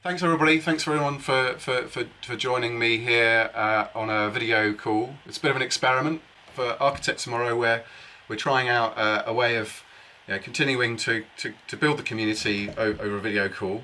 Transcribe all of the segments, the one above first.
Thanks everybody. Thanks for everyone for joining me here on a video call. It's a bit of an experiment for Architect Tomorrow, where we're trying out a way of continuing to build the community over a video call.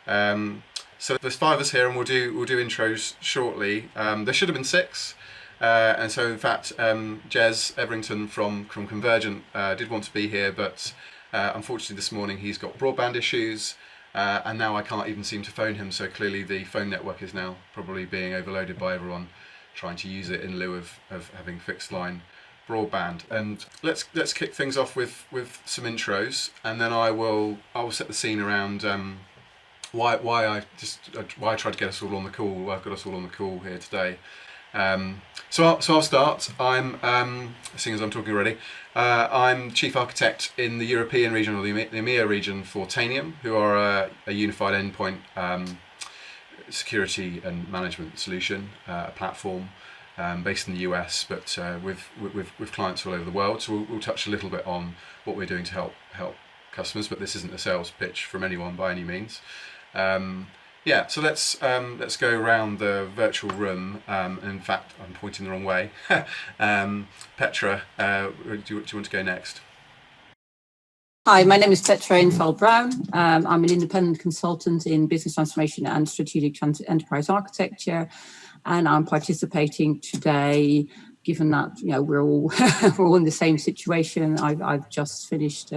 So there's 5 of us here, and we'll do intros shortly. There should have been 6. And so in fact, Jez Everington from Convergent did want to be here, but unfortunately this morning he's got broadband issues. And now I can't even seem to phone him, so clearly the phone network is now probably being overloaded by everyone trying to use it in lieu of having fixed line broadband. And let's kick things off with some intros, and then I will set the scene around why I tried to get us all on the call. Why I've got us all on the call here today. So I'll start. I'm seeing as I'm talking already. I'm Chief Architect in the European region, or the EMEA region, for Tanium, who are a unified endpoint security and management solution, a platform based in the US, but with clients all over the world. So we'll touch a little bit on what we're doing to help customers, but this isn't a sales pitch from anyone by any means. So let's go around the virtual room. In fact, I'm pointing the wrong way. Petra, do you want to go next? Hi, my name is Petra Brown. I'm an independent consultant in business transformation and strategic enterprise architecture, and I'm participating today. Given that we're all we're all in the same situation, I've just finished.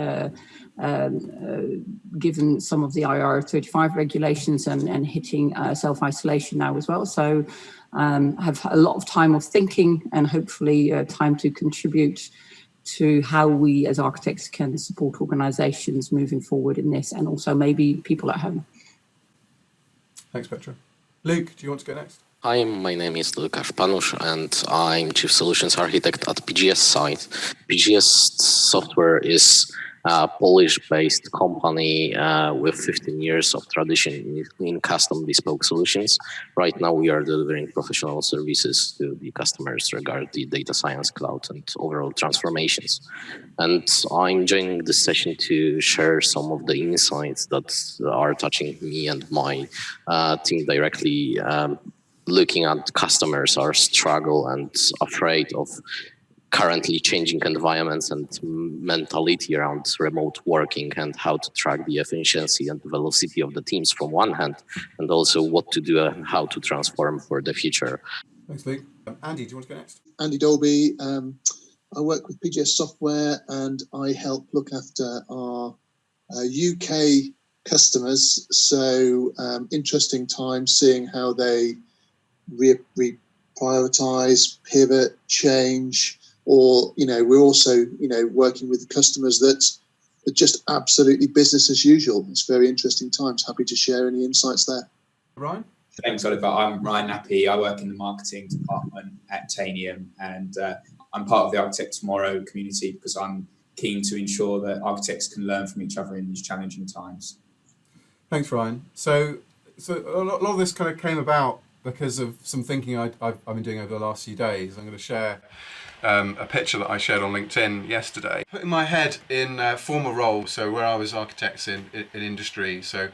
Given some of the IR35 regulations and hitting self-isolation now as well. So have a lot of time of thinking and hopefully time to contribute to how we as architects can support organizations moving forward in this, and also maybe people at home. Thanks, Petra. Luke, do you want to go next? Hi, my name is Luka Polish, and I'm Chief Solutions Architect at PGS site. PGS Software is a Polish-based company with 15 years of tradition in custom bespoke solutions. Right now, we are delivering professional services to the customers regarding the data science, cloud, and overall transformations. And I'm joining this session to share some of the insights that are touching me and my team directly. Looking at customers are struggle and afraid of currently changing environments and mentality around remote working, and how to track the efficiency and the velocity of the teams from one hand, and also what to do and how to transform for the future. Thanks, Luke. Andy, do you want to go next? Andy Dolby. I work with PGS Software, and I help look after our UK customers. So interesting times seeing how they reprioritize, pivot, change, or we're also working with customers that are just absolutely business as usual. It's very interesting times. Happy to share any insights there. Ryan? Thanks, Oliver. I'm Ryan Nappy. I work in the marketing department at Tanium, and I'm part of the Architect Tomorrow community because I'm keen to ensure that architects can learn from each other in these challenging times. Thanks, Ryan. So a lot of this kind of came about because of some thinking I've been doing over the last few days. I'm going to share a picture that I shared on LinkedIn yesterday. Putting my head in a former role, so where I was architects in industry, so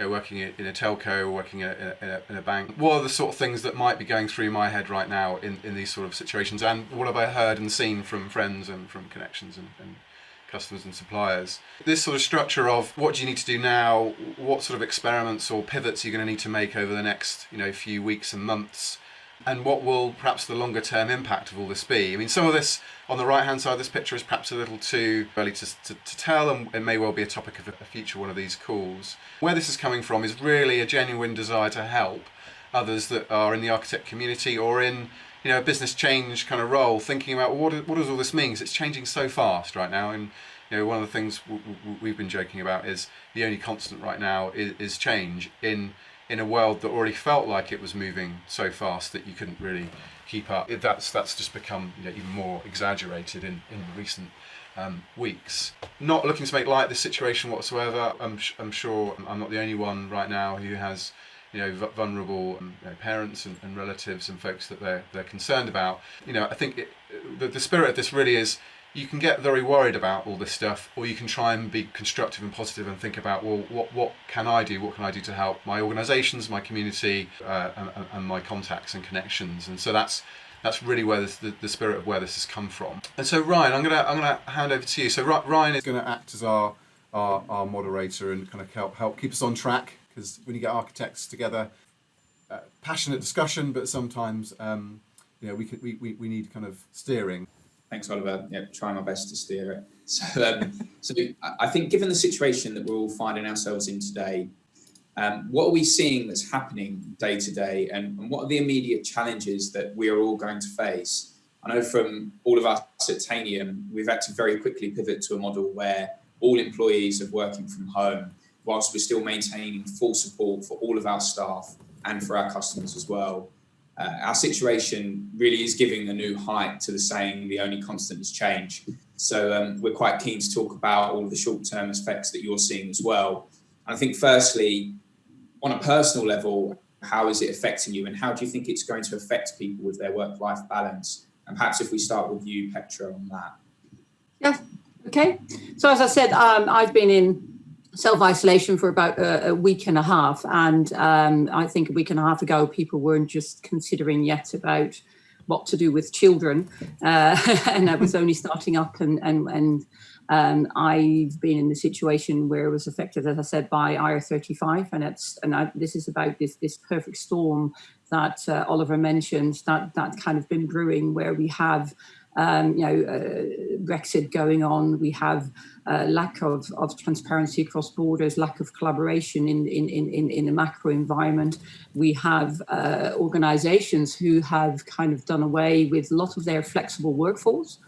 working in a telco, working in a bank. What are the sort of things that might be going through my head right now in these sort of situations, and what have I heard and seen from friends and from connections and customers and suppliers? This sort of structure of what do you need to do now, what sort of experiments or pivots are you going to need to make over the next few weeks and months, and what will perhaps the longer term impact of all this be? I mean, some of this on the right hand side of this picture is perhaps a little too early to tell, and it may well be a topic of a future one of these calls. Where this is coming from is really a genuine desire to help others that are in the architect community or in a business change kind of role, thinking about what does all this mean? Because it's changing so fast right now, and one of the things we've been joking about is the only constant right now is change in a world that already felt like it was moving so fast that you couldn't really keep up. That's just become even more exaggerated in recent weeks. Not looking to make light of this situation whatsoever. I'm sure I'm not the only one right now who has vulnerable parents and relatives and folks that they're concerned about. I think the spirit of this really is you can get very worried about all this stuff, or you can try and be constructive and positive and think about, well, what can I do? What can I do to help my organisations, my community, and my contacts and connections? And so that's really where the spirit of where this has come from. And so Ryan, I'm gonna hand over to you. So Ryan is going to act as our moderator and kind of help keep us on track, because when you get architects together, passionate discussion, but sometimes we need kind of steering. Thanks, Oliver. Yeah, trying my best to steer it. So I think, given the situation that we're all finding ourselves in today, what are we seeing that's happening day to day, and what are the immediate challenges that we are all going to face? I know from all of us at Tanium, we've had to very quickly pivot to a model where all employees are working from home, whilst we're still maintaining full support for all of our staff and for our customers as well. Our situation really is giving a new height to the saying, the only constant is change. So we're quite keen to talk about all of the short-term effects that you're seeing as well. And I think firstly, on a personal level, how is it affecting you, and how do you think it's going to affect people with their work-life balance? And perhaps if we start with you, Petra, on that. Yeah, okay. So as I said, I've been in self-isolation for about a week and a half, and I think a week and a half ago people weren't just considering yet about what to do with children, and that was only starting up, and I've been in the situation where it was affected, as I said, by IR35, and this is about this perfect storm that Oliver mentioned, that kind of been brewing, where we have Brexit going on. We have lack of transparency across borders, lack of collaboration in the macro environment. We have organizations who have kind of done away with a lot of their flexible workforce,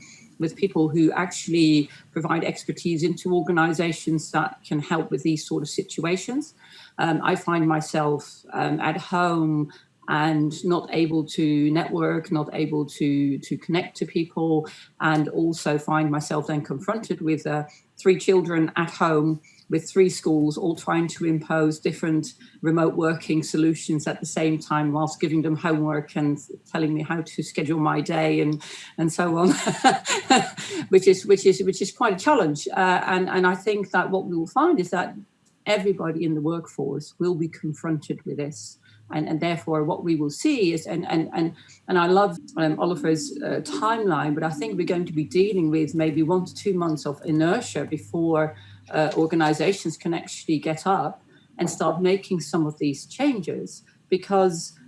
with people who actually provide expertise into organizations that can help with these sort of situations. I find myself at home and not able to network, not able to connect to people, and also find myself then confronted with 3 children at home with 3 schools, all trying to impose different remote working solutions at the same time, whilst giving them homework and telling me how to schedule my day and so on, which is quite a challenge. And I think that what we will find is that everybody in the workforce will be confronted with this. And therefore, what we will see is, and I love Oliver's timeline, but I think we're going to be dealing with maybe 1 to 2 months of inertia before organizations can actually get up and start making some of these changes, because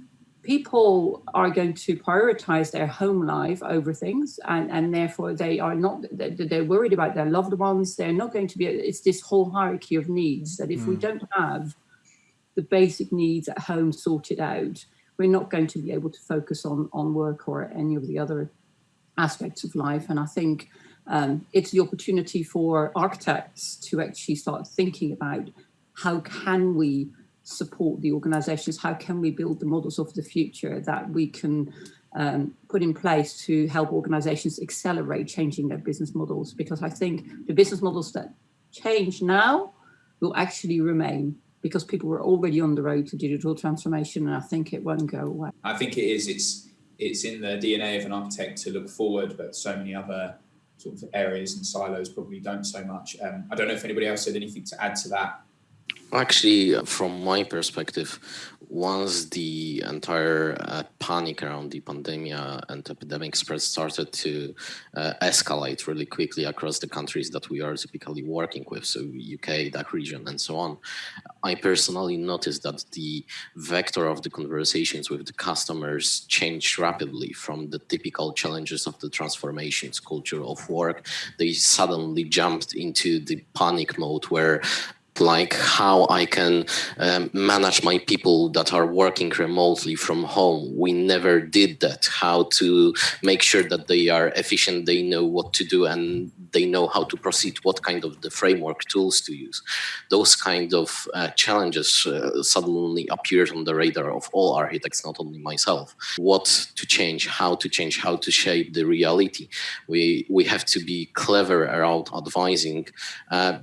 people are going to prioritize their home life over things, and therefore they're worried about their loved ones. They're not going to be, it's this whole hierarchy of needs that if we don't have the basic needs at home sorted out, we're not going to be able to focus on work or any of the other aspects of life. And I think it's the opportunity for architects to actually start thinking about how can we support the organizations, how can we build the models of the future that we can put in place to help organizations accelerate changing their business models. Because I think the business models that change now will actually remain, because people were already on the road to digital transformation, and I think it won't go away. I think it is. It's in the DNA of an architect to look forward, but so many other sort of areas and silos probably don't so much. I don't know if anybody else had anything to add to that. Actually, from my perspective, once the entire panic around the pandemic and epidemic spread started to escalate really quickly across the countries that we are typically working with, so UK, DACH region, and so on, I personally noticed that the vector of the conversations with the customers changed rapidly from the typical challenges of the transformations culture of work. They suddenly jumped into the panic mode where, like, how I can manage my people that are working remotely from home. We never did that. How to make sure that they are efficient, they know what to do, and they know how to proceed, what kind of the framework tools to use. Those kind of challenges suddenly appeared on the radar of all architects, not only myself. What to change, how to shape the reality. We have to be clever around advising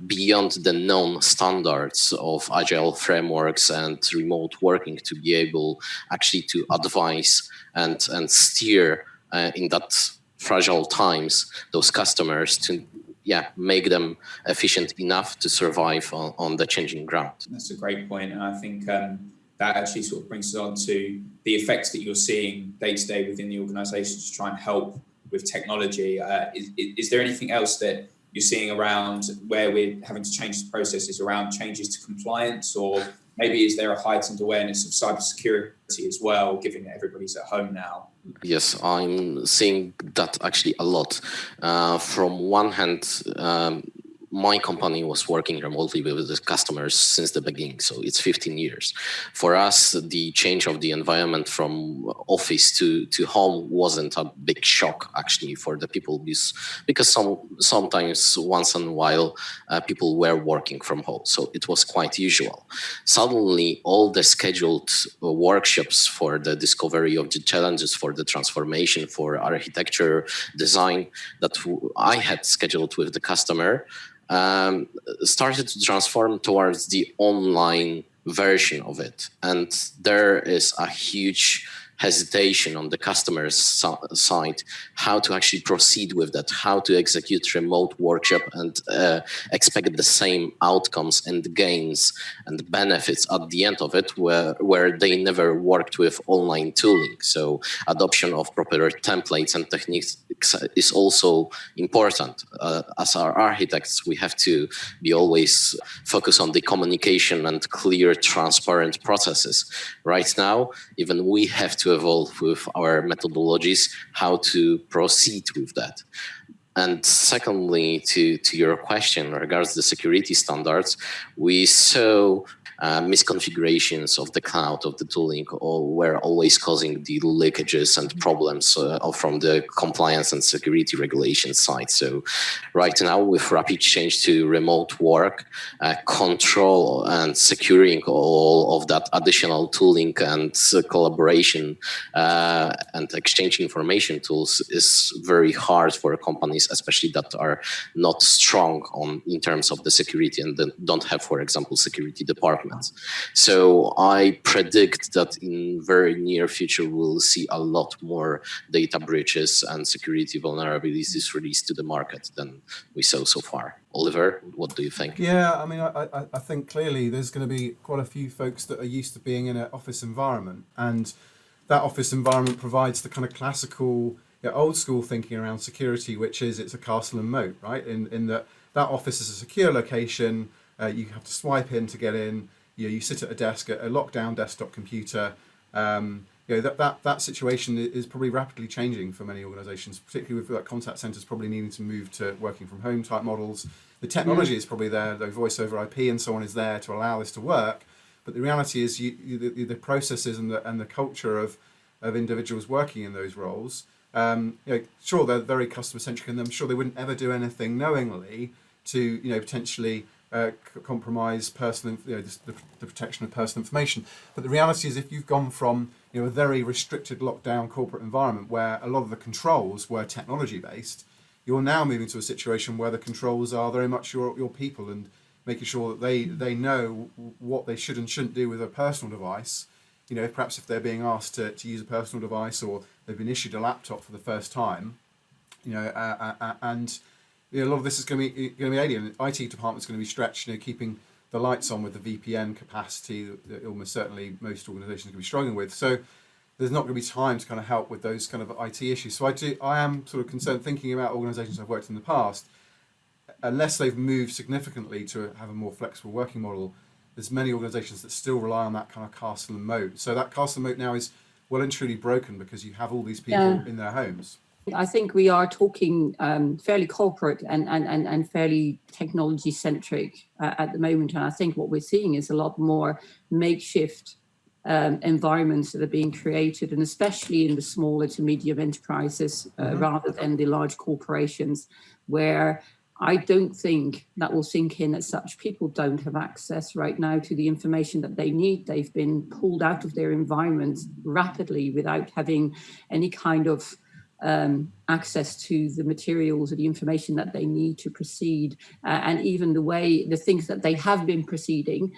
beyond the known standards of agile frameworks and remote working, to be able actually to advise and steer in that fragile times, those customers, to make them efficient enough to survive on the changing ground. That's a great point. And I think that actually sort of brings us on to the effects that you're seeing day to day within the organisation to try and help with technology. Is there anything else that you're seeing around where we're having to change the processes around changes to compliance, or maybe is there a heightened awareness of cybersecurity as well, given that everybody's at home now? Yes, I'm seeing that actually a lot. From one hand, my company was working remotely with the customers since the beginning, so it's 15 years. For us, the change of the environment from office to home wasn't a big shock actually for the people, because sometimes once in a while people were working from home, so it was quite usual. Suddenly, all the scheduled workshops for the discovery of the challenges, for the transformation, for architecture, design that I had scheduled with the customer started to transform towards the online version of it. And there is a huge hesitation on the customer's side, how to actually proceed with that, how to execute remote workshop and expect the same outcomes and gains and benefits at the end of it, where they never worked with online tooling. So adoption of proper templates and techniques is also important. As our architects, we have to be always focused on the communication and clear, transparent processes. Right now, even we have to evolve with our methodologies, how to proceed with that. And secondly, to your question regards the security standards, we saw misconfigurations of the cloud, of the tooling, or were always causing the leakages and problems from the compliance and security regulation side. So right now, with rapid change to remote work, control and securing all of that additional tooling and collaboration and exchange information tools is very hard for companies, especially that are not strong in terms of the security and don't have, for example, security departments. So I predict that in very near future, we'll see a lot more data breaches and security vulnerabilities released to the market than we saw so far. Oliver, what do you think? Yeah, I mean, I think clearly there's going to be quite a few folks that are used to being in an office environment, and that office environment provides the kind of classical, old school thinking around security, which is it's a castle and moat, right? In that office is a secure location. You have to swipe in to get in. You sit at a desk, at a lockdown desktop computer. That situation is probably rapidly changing for many organisations, particularly with contact centres probably needing to move to working from home type models. The technology is probably there, the voice over IP and so on is there to allow this to work. But the reality is the processes and the culture of individuals working in those roles, sure, they're very customer centric, and I'm sure they wouldn't ever do anything knowingly to potentially compromise personal, the protection of personal information. But the reality is, if you've gone from a very restricted lockdown corporate environment where a lot of the controls were technology based, you're now moving to a situation where the controls are very much your people, and making sure that they know what they should and shouldn't do with a personal device. Perhaps if they're being asked to use a personal device, or they've been issued a laptop for the first time, and a lot of this is going to be alien. The IT department's going to be stretched, keeping the lights on with the VPN capacity that almost certainly most organisations are going to be struggling with. So there's not going to be time to kind of help with those kind of IT issues. So I am sort of concerned, thinking about organisations I've worked in the past, unless they've moved significantly to have a more flexible working model, there's many organisations that still rely on that kind of castle and moat. So that castle and moat now is well and truly broken because you have all these people in their homes. I think we are talking fairly corporate and fairly technology centric at the moment. And I think what we're seeing is a lot more makeshift environments that are being created, and especially in the smaller to medium enterprises rather than the large corporations, where I don't think that will sink in as such. People don't have access right now to the information that they need. They've been pulled out of their environments rapidly without having any kind of access to the materials or the information that they need to proceed, and even the things that they have been proceeding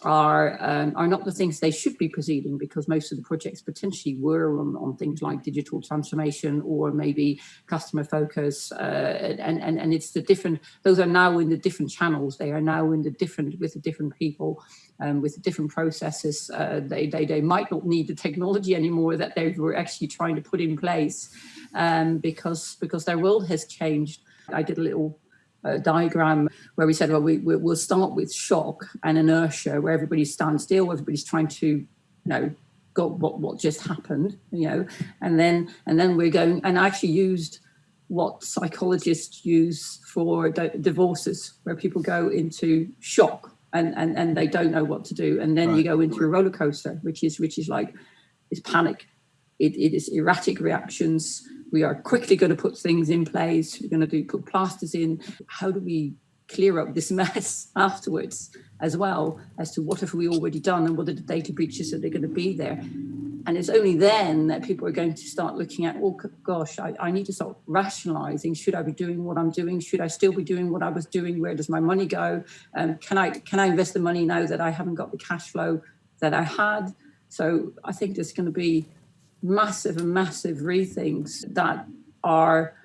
are not the things they should be proceeding, because most of the projects potentially were on things like digital transformation or maybe customer focus, and it's the different. Those are now in the different channels. They are now in the different with the different people, with the different processes. They might not need the technology anymore that they were actually trying to put in place, because their world has changed. I did a little diagram where we said, well, we'll start with shock and inertia, where everybody stands still, everybody's trying to, go what just happened, and then we're going, and I actually used what psychologists use for divorces, where people go into shock and they don't know what to do, and then you go into a roller coaster, which is like, it's panic, it is erratic reactions. We are quickly going to put things in place. We're going to put plasters in. How do we clear up this mess afterwards, as well as to what have we already done and what are the data breaches that are going to be there? And it's only then that people are going to start looking at, oh gosh, I need to start rationalizing. Should I be doing what I'm doing? Should I still be doing what I was doing? Where does my money go? Can I invest the money now that I haven't got the cash flow that I had? So I think there's going to be massive rethinks that are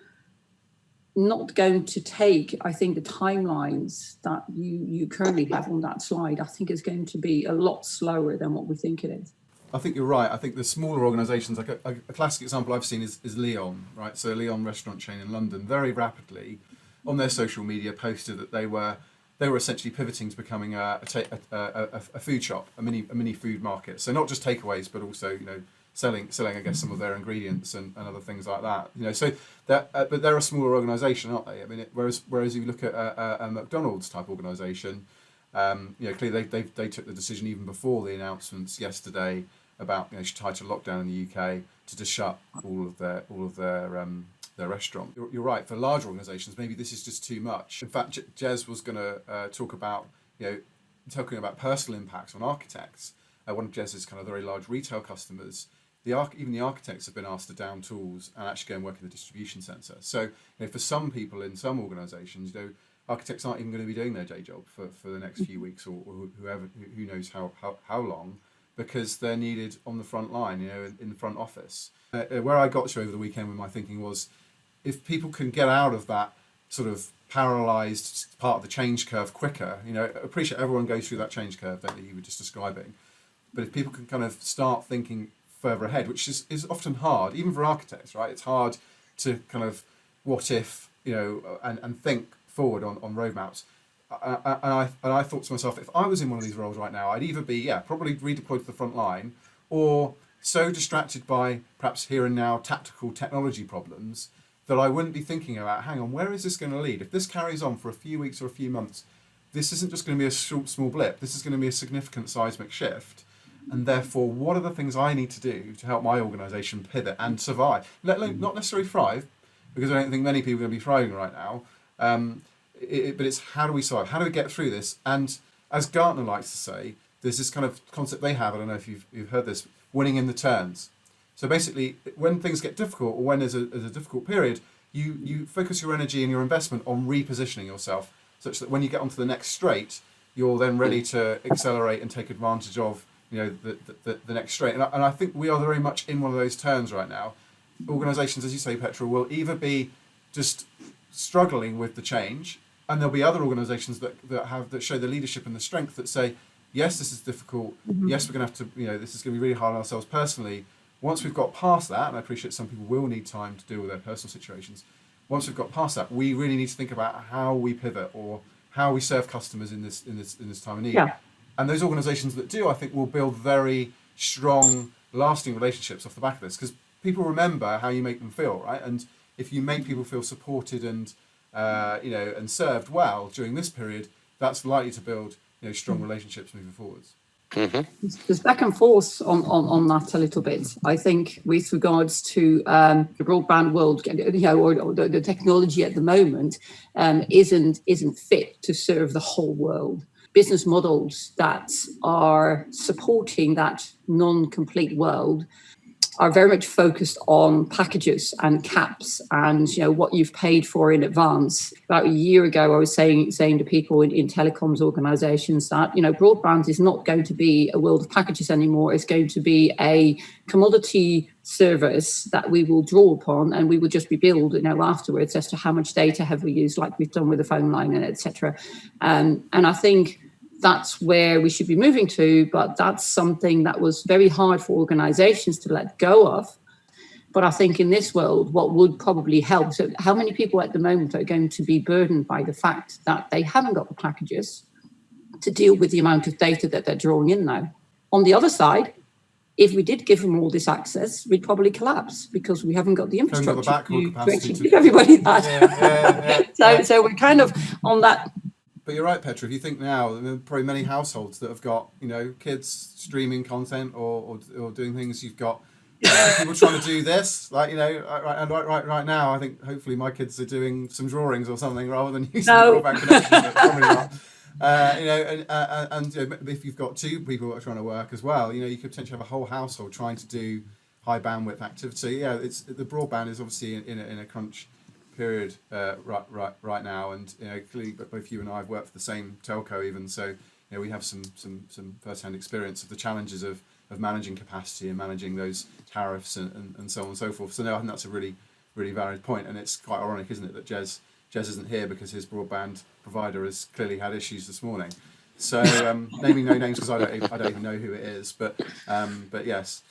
not going to take, I think, the timelines that you currently have on that slide. I think is going to be a lot slower than what we think it is. I think you're right. I think the smaller organisations, like a classic example I've seen is Leon, right? So Leon restaurant chain in London, very rapidly on their social media posted that they were essentially pivoting to becoming a food shop, a mini food market. So not just takeaways, but also selling, I guess, some of their ingredients and other things like that. So that, but they're a smaller organisation, aren't they? I mean, whereas if you look at a McDonald's type organisation, clearly they took the decision even before the announcements yesterday about tighter lockdown in the UK to just shut all of their restaurant. You're right. For large organisations, maybe this is just too much. In fact, Jez was going to talk about talking about personal impacts on architects. One of Jez's kind of very large retail customers. Even the architects have been asked to down tools and actually go and work in the distribution centre. So for some people in some organisations, architects aren't even going to be doing their day job for the next few weeks or who knows how long, because they're needed on the front line, in the front office. Where I got to over the weekend with my thinking was, if people can get out of that sort of paralysed part of the change curve quicker, appreciate everyone goes through that change curve that you were just describing, but if people can kind of start thinking further ahead, which is often hard, even for architects, right? It's hard to kind of what if, and think forward on roadmaps. And I thought to myself, if I was in one of these roles right now, I'd either be, probably redeployed to the front line, or so distracted by perhaps here and now tactical technology problems that I wouldn't be thinking about, hang on, where is this going to lead? If this carries on for a few weeks or a few months, this isn't just going to be a short, small blip. This is going to be a significant seismic shift. And therefore, what are the things I need to do to help my organisation pivot and survive? Let alone not necessarily thrive, because I don't think many people are going to be thriving right now. But it's how do we survive? How do we get through this? And as Gartner likes to say, there's this kind of concept they have, I don't know if you've heard this, winning in the turns. So basically, when things get difficult or when there's a difficult period, you focus your energy and your investment on repositioning yourself, such that when you get onto the next straight, you're then ready to accelerate and take advantage of the next straight. And I think we are very much in one of those turns right now. Organisations, as you say, Petra, will either be just struggling with the change, and there'll be other organisations that show the leadership and the strength that say, yes, this is difficult. Mm-hmm. Yes, we're going to have to, this is going to be really hard on ourselves personally. Once we've got past that, and I appreciate some people will need time to deal with their personal situations. Once we've got past that, we really need to think about how we pivot or how we serve customers in this time of need. Yeah. And those organisations that do, I think, will build very strong, lasting relationships off the back of this, because people remember how you make them feel, right? And if you make people feel supported and and served well during this period, that's likely to build strong relationships moving forwards. Mm-hmm. There's back and forth on that a little bit. I think with regards to the broadband world, or the technology at the moment isn't fit to serve the whole world. Business models that are supporting that non-complete world are very much focused on packages and caps and what you've paid for in advance. About a year ago, I was saying to people in telecoms organizations that broadband is not going to be a world of packages anymore. It's going to be a commodity service that we will draw upon, and we will just be billed afterwards as to how much data have we used, like we've done with the phone line and etc. And I think that's where we should be moving to, but that's something that was very hard for organizations to let go of. But I think in this world, what would probably help, so how many people at the moment are going to be burdened by the fact that they haven't got the packages to deal with the amount of data that they're drawing in now? On the other side, if we did give them all this access, we'd probably collapse because we haven't got the infrastructure to actually give everybody that. So we're kind of on that. But you're right, Petra. If you think now, there are probably many households that have got, kids streaming content or doing things. You've got people trying to do this, right now. I think hopefully my kids are doing some drawings or something rather than using the broadband connection. But probably not. And if you've got two people that are trying to work as well, you could potentially have a whole household trying to do high bandwidth activity. Yeah, the broadband is obviously in a crunch period right now, and clearly both you and I have worked for the same telco even, so we have some first-hand experience of the challenges of managing capacity and managing those tariffs and so on and so forth. So no, I think that's a really valid point, and it's quite ironic, isn't it, that Jez isn't here because his broadband provider has clearly had issues this morning. So naming no names because I don't even know who it is, but yes.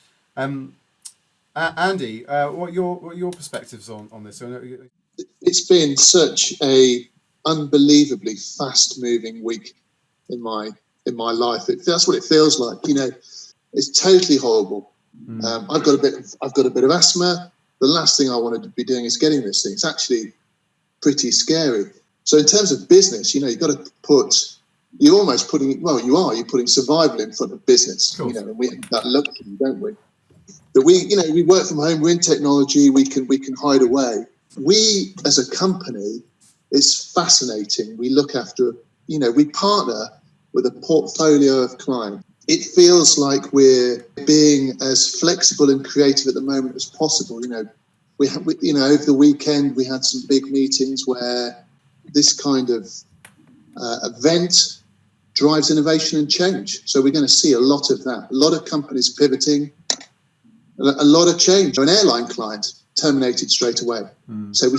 Andy, what are your perspectives on this? It's been such a unbelievably fast-moving week in my life. That's what it feels like. It's totally horrible. I've got a bit of asthma. The last thing I wanted to be doing is getting this thing. It's actually pretty scary. So in terms of business, you've got to you're putting survival in front of business. And we have that luxury, don't we? That we work from home. We're in technology. We can hide away. We, as a company, it's fascinating. We look after, we partner with a portfolio of clients. It feels like we're being as flexible and creative at the moment as possible. We over the weekend we had some big meetings where this kind of event drives innovation and change. So we're going to see a lot of that. A lot of companies pivoting, a lot of change. An airline client terminated straight away. So we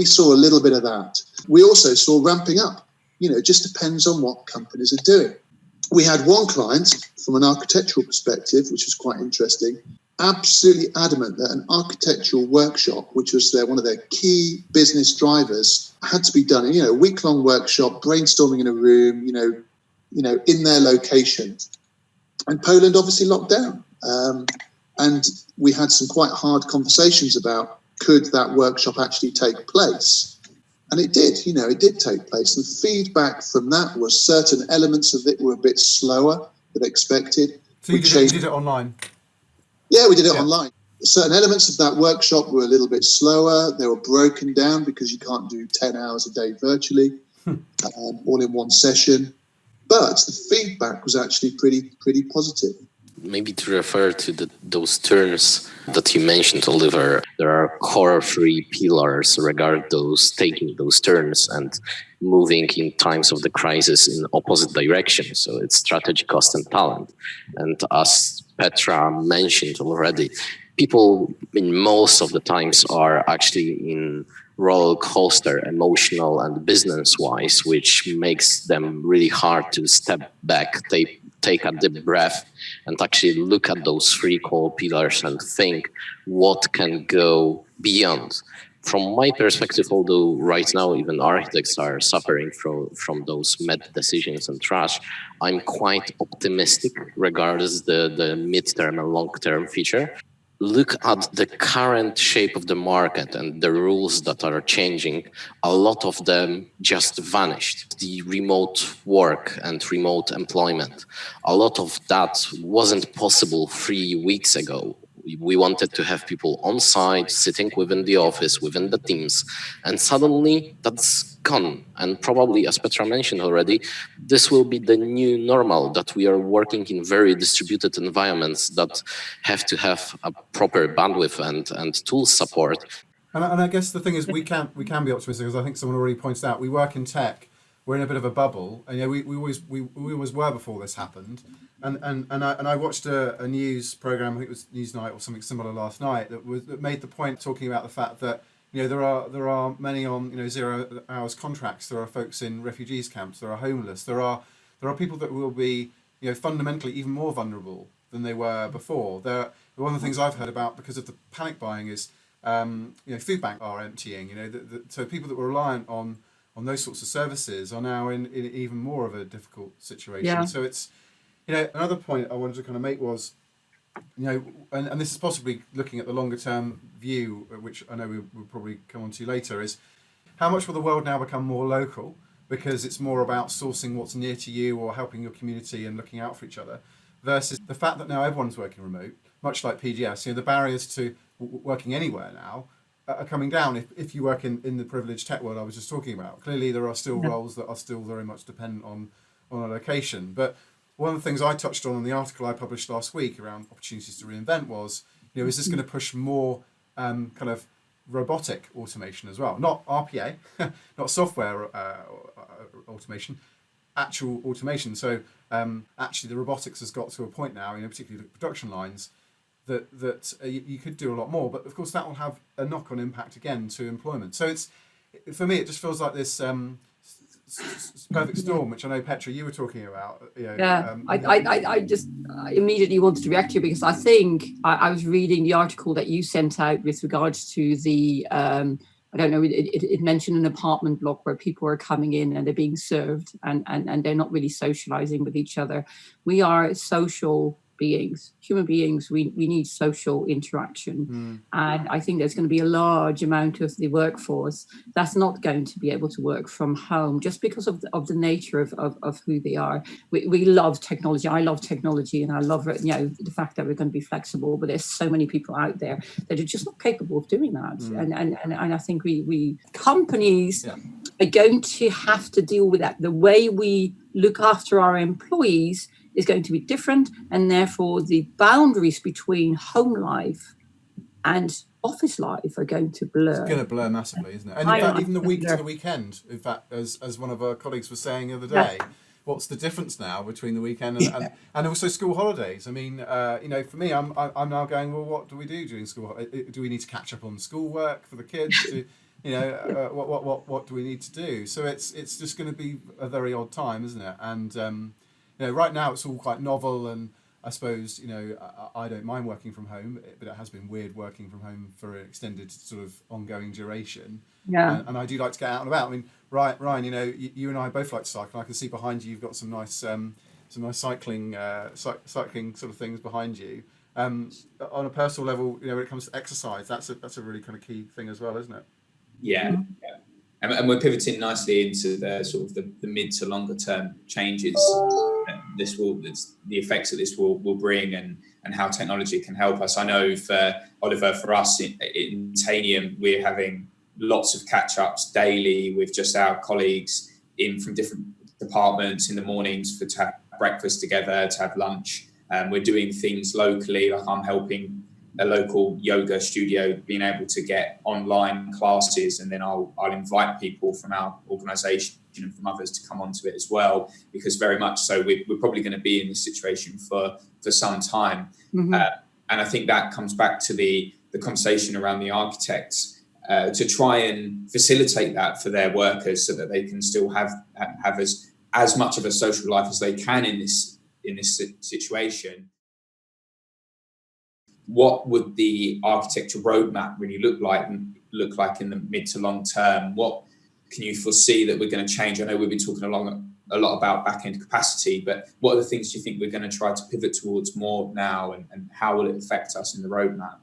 saw a little bit of that. We also saw ramping up. It just depends on what companies are doing. We had one client from an architectural perspective, which was quite interesting, absolutely adamant that an architectural workshop, which was one of their key business drivers, had to be done. A week-long workshop, brainstorming in a room, in their location. And Poland obviously locked down. And we had some quite hard conversations about could that workshop actually take place? And it did, it did take place. And feedback from that was certain elements of it were a bit slower than expected. So you did it online? Yeah, we did it online. Certain elements of that workshop were a little bit slower. They were broken down because you can't do 10 hours a day virtually, all in one session. But the feedback was actually pretty positive. Maybe to refer to those terms that you mentioned, Oliver, there are core 3 pillars regarding taking those turns and moving in times of the crisis in opposite direction. So it's strategy, cost, and talent. And as Petra mentioned already, people in most of the times are actually in roller coaster, emotional and business-wise, which makes them really hard to step back, take a deep breath, and actually look at those 3 core pillars and think what can go beyond. From my perspective, although right now even architects are suffering from those mad decisions and trash, I'm quite optimistic regarding the mid-term and long-term future. Look at the current shape of the market and the rules that are changing. A lot of them just vanished. The remote work and remote employment, a lot of that wasn't possible 3 weeks ago. We wanted to have people on site, sitting within the office, within the teams, and suddenly that's gone. And probably, as Petra mentioned already, this will be the new normal, that we are working in very distributed environments that have to have a proper bandwidth and tool support. And I guess the thing is, we can be optimistic, as I think someone already pointed out. We work in tech. We're in a bit of a bubble, and we always were before this happened. And I watched a news program, I think it was Newsnight or something similar last night, that made the point, talking about the fact that there are many on 0 hours contracts. There are folks in refugees camps. There are homeless. There are people that will be fundamentally even more vulnerable than they were before. One of the things I've heard about because of the panic buying is food banks are emptying. So people that were reliant on those sorts of services are now in even more of a difficult situation. Yeah. So it's another point I wanted to kind of make was and this is possibly looking at the longer term view, which I know we'll probably come on to later, is how much will the world now become more local because it's more about sourcing what's near to you or helping your community and looking out for each other, versus the fact that now everyone's working remote, much like PGS. The barriers to working anywhere now are coming down if you work in the privileged tech world I was just talking about. Clearly there are still roles that are still very much dependent on a location. But one of the things I touched on in the article I published last week around opportunities to reinvent was, is this going to push more kind of robotic automation as well? Not RPA, not software automation, actual automation. So actually the robotics has got to a point now, particularly the production lines, that you could do a lot more, but of course that will have a knock-on impact again to employment. So for me it just feels like this perfect storm, which I know Petra you were talking about. I just immediately wanted to react to you because I think I was reading the article that you sent out with regards to the I don't know, it mentioned an apartment block where people are coming in and they're being served and they're not really socializing with each other. We are social beings, human beings. We need social interaction. And I think there's going to be a large amount of the workforce that's not going to be able to work from home just because of the nature of who they are. We love technology. I love technology and I love the fact that we're going to be flexible, but there's so many people out there that are just not capable of doing that. And I think we companies are going to have to deal with that. The way we look after our employees is going to be different, and therefore the boundaries between home life and office life are going to blur. It's going to blur massively, isn't it? And in fact, even the week to the weekend, in fact, as one of our colleagues was saying the other day, what's the difference now between the weekend and also school holidays? I mean, for me, I'm now going, well, what do we do during school? Do we need to catch up on schoolwork for the kids? What do we need to do? So it's just going to be a very odd time, isn't it? And right now it's all quite novel, and I suppose I don't mind working from home, but it has been weird working from home for an extended sort of ongoing duration. Yeah. And I do like to get out and about. I mean, Ryan, you and I both like to cycle. I can see behind you you've got some nice cycling sort of things behind you. On a personal level, when it comes to exercise, that's a really kind of key thing as well, isn't it? Yeah. And we're pivoting nicely into the sort of the mid to longer term changes the effects that this will bring and how technology can help us. I know for Oliver, for us in Tanium, we're having lots of catch-ups daily with just our colleagues from different departments in the mornings to have breakfast together, to have lunch. We're doing things locally, like I'm helping a local yoga studio being able to get online classes, and then I'll invite people from our organisation and from others to come onto it as well, because very much so we're probably going to be in this situation for some time. And I think that comes back to the conversation around the architects to try and facilitate that for their workers so that they can still have as much of a social life as they can in this situation. What would the architecture roadmap really look like in the mid to long term? What can you foresee that we're going to change? I know we've been talking a lot about back-end capacity, but what are the things do you think we're going to try to pivot towards more now, and how will it affect us in the roadmap?